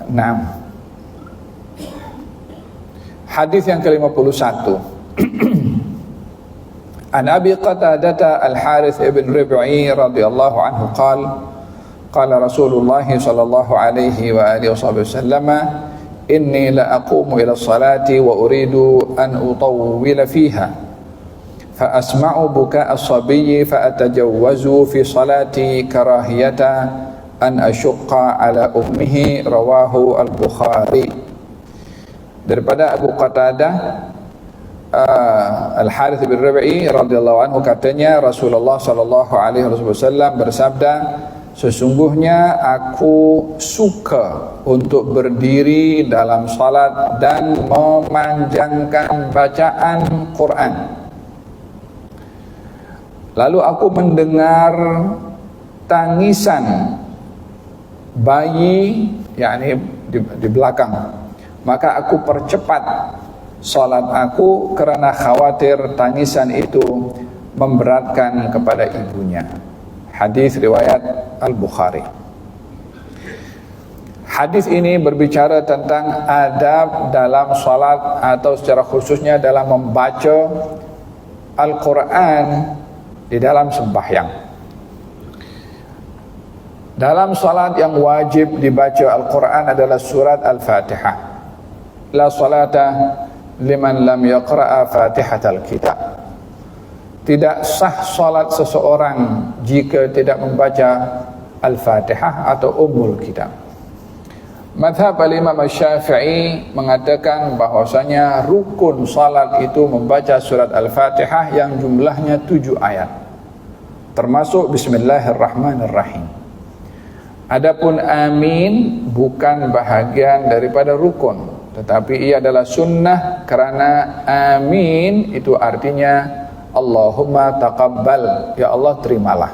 Nah, hadis yang ke-51. An Abi Qatadah Al-Harith ibn Rib'i radhiyallahu anhu qala Rasulullah sallallahu alaihi wa alihi wasallam inni la aqumu ila salati wa uridu an utawwila fiha fa asma'u buka as-sabiyyi fa atajawwazu fi salati karahiyata an ashqa ala ummihi, rawahu al-Bukhari. Daripada Abu Qatadah Al-Harith bin Rib'i radhiyallahu anhu katanya Rasulullah sallallahu alaihi wasallam bersabda, sesungguhnya aku suka untuk berdiri dalam salat dan memanjangkan bacaan Quran. Lalu aku mendengar tangisan bayi, yakni di belakang, maka aku percepat salat aku karena khawatir tangisan itu memberatkan kepada ibunya. Hadis riwayat Al-Bukhari. Hadis ini berbicara tentang adab dalam salat atau secara khususnya dalam membaca Al-Quran di dalam sembahyang. Dalam salat yang wajib dibaca Al-Quran adalah surat Al-Fatihah. La salata liman lam yaqra'a Fatihatal Kitab. Tidak sah salat seseorang jika tidak membaca Al-Fatihah atau Ummul Kitab. Mazhab Imam Syafi'i mengatakan bahwasanya rukun salat itu membaca surat Al-Fatihah yang jumlahnya 7 ayat, termasuk Bismillahirrahmanirrahim. Adapun amin bukan bahagian daripada rukun, tetapi ia adalah sunnah, karena amin itu artinya Allahumma taqabbal, ya Allah terimalah.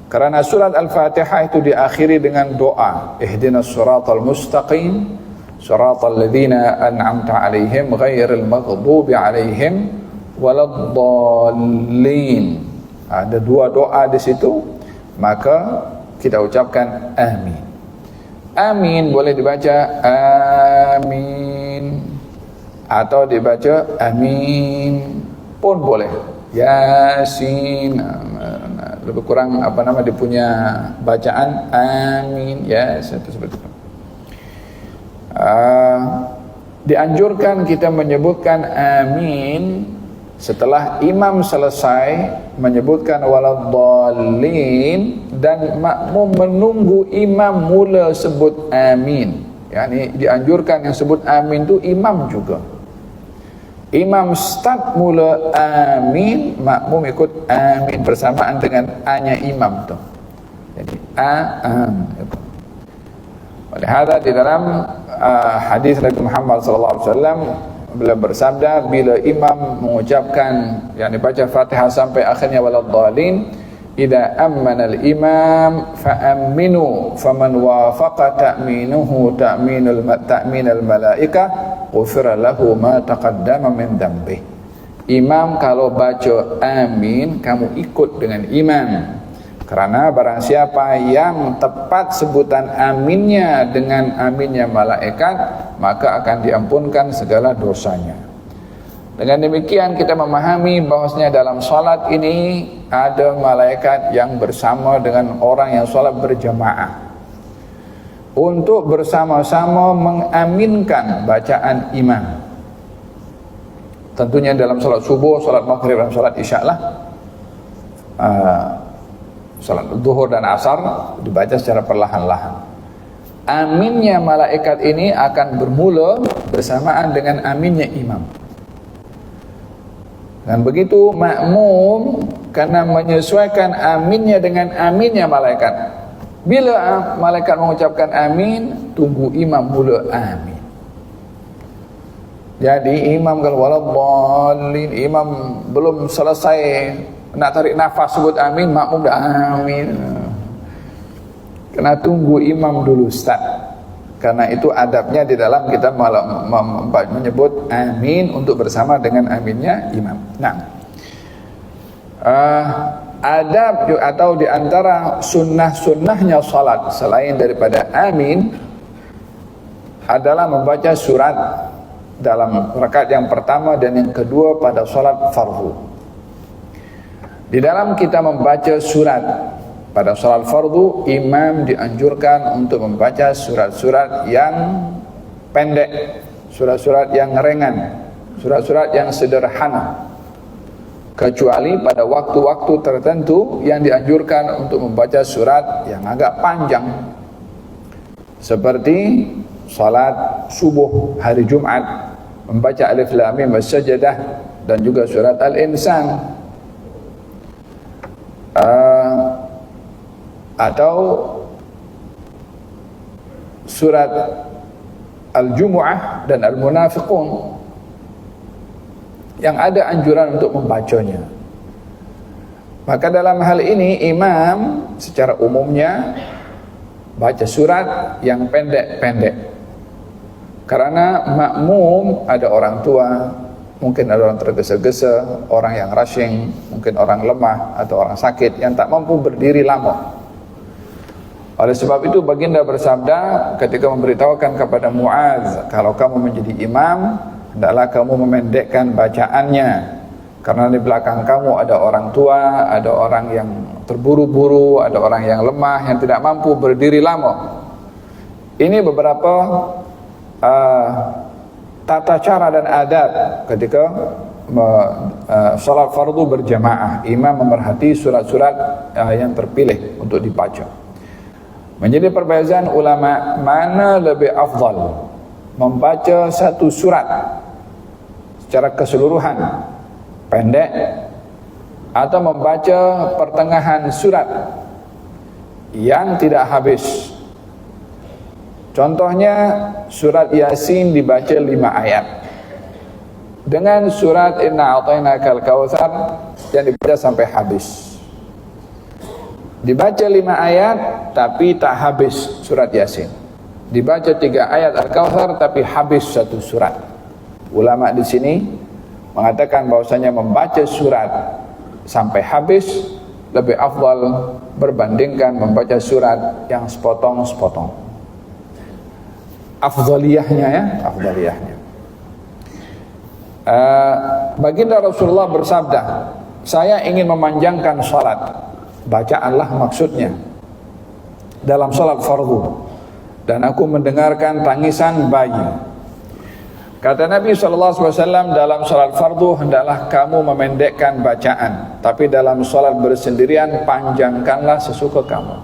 Karena surat Al-Fatihah itu diakhiri dengan doa, ihdinas siratal mustaqim siratal ladzina an'amta alaihim ghairil maghdubi alaihim waladdallin. Ada 2 doa di situ, maka kita ucapkan amin. Amin boleh dibaca amin atau dibaca amin pun boleh. Yasin, lebih kurang dia punya bacaan amin, ya seperti itu. Dianjurkan kita menyebutkan amin setelah imam selesai menyebutkan waladdallin dan makmum menunggu imam mula sebut amin. Yani dianjurkan yang sebut amin itu imam juga. Imam start mula amin, makmum ikut amin bersamaan dengan a-nya imam tu. Jadi oleh hada di dalam hadis Nabi Muhammad sallallahu alaihi wasallam beliau bersabda, bila imam mengucapkan yakni baca Fatihah sampai akhirnya waladdallin, idza ammana al-imam fa'aminu faman wafaqa ta'minuhu ta'minal malaika ghufira lahu ma taqaddama min dhanbi. Imam kalau baca amin, kamu ikut dengan imam, karena barang siapa yang tepat sebutan aminnya dengan aminnya malaikat, maka akan diampunkan segala dosanya. Dengan demikian kita memahami bahwasanya dalam salat ini ada malaikat yang bersama dengan orang yang salat berjamaah untuk bersama-sama mengaminkan bacaan imam. Tentunya dalam salat subuh, salat maghrib dan salat isya lah. Salat zuhur dan asar dibaca secara perlahan-lahan. Aminnya malaikat ini akan bermula bersamaan dengan aminnya imam. Dan begitu makmum karena menyesuaikan aminnya dengan aminnya malaikat. Bila malaikat mengucapkan amin, tunggu imam mula amin. Jadi imam kalau waladdallin, imam belum selesai nak tarik nafas sebut amin, makmum dah amin. Kena tunggu imam dulu start. Karena itu adabnya di dalam kita menyebut amin untuk bersama dengan aminnya imam. Nah, adab atau di antara sunnah-sunnahnya salat selain daripada amin adalah membaca surat dalam rakaat yang pertama dan yang kedua pada salat fardu. Di dalam kita membaca surat pada salat fardu, imam dianjurkan untuk membaca surat-surat yang pendek, surat-surat yang ringan, surat-surat yang sederhana, kecuali pada waktu-waktu tertentu yang dianjurkan untuk membaca surat yang agak panjang, seperti salat subuh hari Jumat, membaca Alif Lam Mim As-Sajdah dan juga surat Al-Insan, atau surat Al-Jumu'ah dan Al-Munafiqun yang ada anjuran untuk membacanya. Maka dalam hal ini imam secara umumnya baca surat yang pendek-pendek, karena makmum ada orang tua, mungkin ada orang tergesa-gesa, orang yang rushing, mungkin orang lemah atau orang sakit yang tak mampu berdiri lama. Oleh sebab itu baginda bersabda ketika memberitahukan kepada Muaz, kalau kamu menjadi imam, hendaklah kamu memendekkan bacaannya, karena di belakang kamu ada orang tua, ada orang yang terburu-buru, ada orang yang lemah yang tidak mampu berdiri lama. Ini beberapa tata cara dan adab ketika salat fardu berjamaah. Imam memerhati surat-surat yang terpilih untuk dibaca. Menjadi perbezaan ulama mana lebih afdal, membaca satu surat secara keseluruhan pendek atau membaca pertengahan surat yang tidak habis. Contohnya surat Yasin dibaca 5 ayat, dengan surat Inna A'tainakal Kautsar yang dibaca sampai habis. Dibaca 5 ayat tapi tak habis surat Yasin. Dibaca 3 ayat Al-Kautsar tapi habis satu surat. Ulama di sini mengatakan bahwasanya membaca surat sampai habis lebih afdal berbandingkan membaca surat yang sepotong-sepotong. Afdaliyahnya ya, afdaliyahnya. Baginda Rasulullah bersabda, saya ingin memanjangkan salat, bacaanlah maksudnya, dalam salat fardu, dan aku mendengarkan tangisan bayi. Kata Nabi SAW, dalam salat fardu hendaklah kamu memendekkan bacaan, tapi dalam salat bersendirian panjangkanlah sesuka kamu.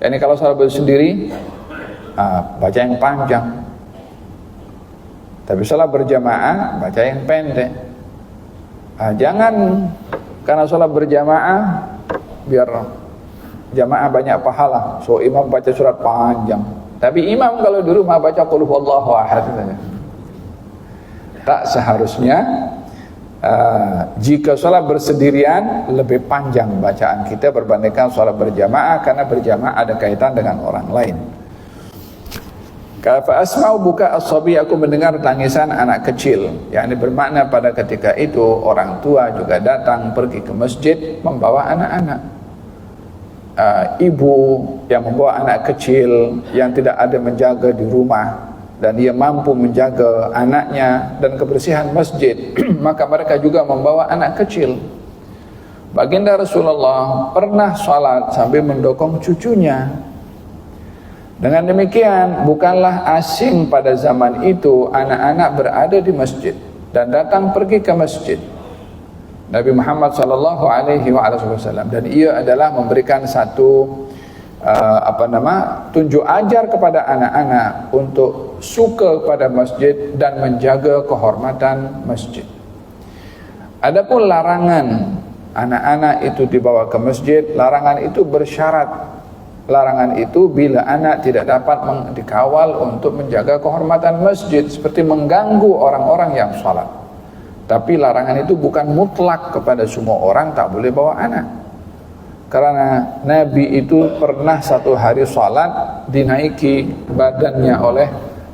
Yani kalau salat bersendiri baca yang panjang, tapi salat berjamaah baca yang pendek. Jangan karena salat berjamaah biar jamaah banyak pahala, so imam baca surat panjang, tapi imam kalau di rumah baca qul huwallahu ahad. Tak seharusnya. Jika salat bersendirian lebih panjang bacaan kita berbandingkan salat berjamaah, karena berjamaah ada kaitan dengan orang lain. Fa asma'u buka as-sabi, aku mendengar tangisan anak kecil. Yakni bermakna pada ketika itu orang tua juga datang pergi ke masjid membawa anak-anak. Ibu yang membawa anak kecil yang tidak ada menjaga di rumah dan dia mampu menjaga anaknya dan kebersihan masjid, maka mereka juga membawa anak kecil. Baginda Rasulullah pernah salat sambil mendokong cucunya. Dengan demikian bukanlah asing pada zaman itu anak-anak berada di masjid dan datang pergi ke masjid Nabi Muhammad SAW, dan ia adalah memberikan satu tunjuk ajar kepada anak-anak untuk suka pada masjid dan menjaga kehormatan masjid. Adapun larangan anak-anak itu dibawa ke masjid, larangan itu bersyarat. Larangan itu bila anak tidak dapat dikawal untuk menjaga kehormatan masjid, seperti mengganggu orang-orang yang sholat. Tapi larangan itu bukan mutlak kepada semua orang tak boleh bawa anak. Karena Nabi itu pernah satu hari sholat dinaiki badannya oleh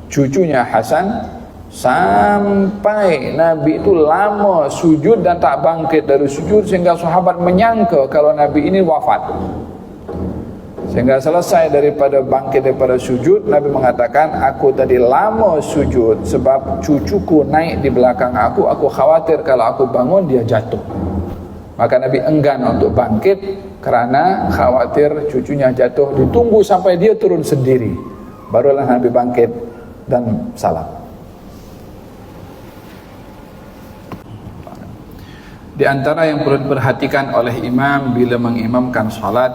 cucunya Hasan, sampai Nabi itu lama sujud dan tak bangkit dari sujud, sehingga sahabat menyangka kalau Nabi ini wafat. Sehingga selesai daripada bangkit daripada sujud, Nabi mengatakan, aku tadi lama sujud sebab cucuku naik di belakang aku khawatir kalau aku bangun dia jatuh. Maka Nabi enggan untuk bangkit kerana khawatir cucunya jatuh, ditunggu sampai dia turun sendiri, barulah Nabi bangkit dan salam. Di antara yang perlu diperhatikan oleh imam bila mengimamkan salat,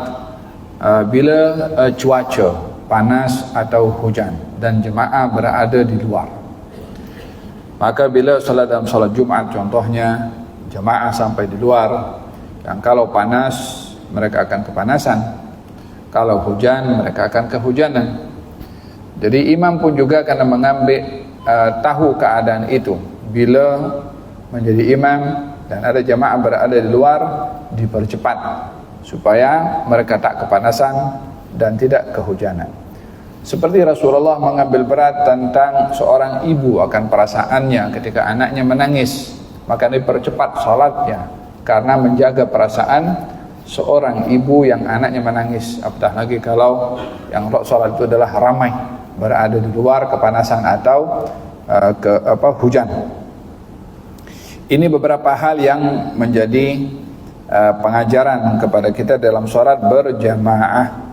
bila cuaca panas atau hujan dan jemaah berada di luar, maka bila salat dalam salat Jumaat contohnya, jemaah sampai di luar, yang kalau panas mereka akan kepanasan, kalau hujan mereka akan kehujanan. Jadi imam pun juga akan mengambil tahu keadaan itu. Bila menjadi imam dan ada jemaah berada di luar, dipercepat supaya mereka tak kepanasan dan tidak kehujanan. Seperti Rasulullah mengambil berat tentang seorang ibu akan perasaannya ketika anaknya menangis, maka dipercepat salatnya karena menjaga perasaan seorang ibu yang anaknya menangis. Apatah lagi kalau yang salat itu adalah ramai berada di luar, kepanasan atau hujan. Ini beberapa hal yang menjadi pengajaran kepada kita dalam salat berjamaah.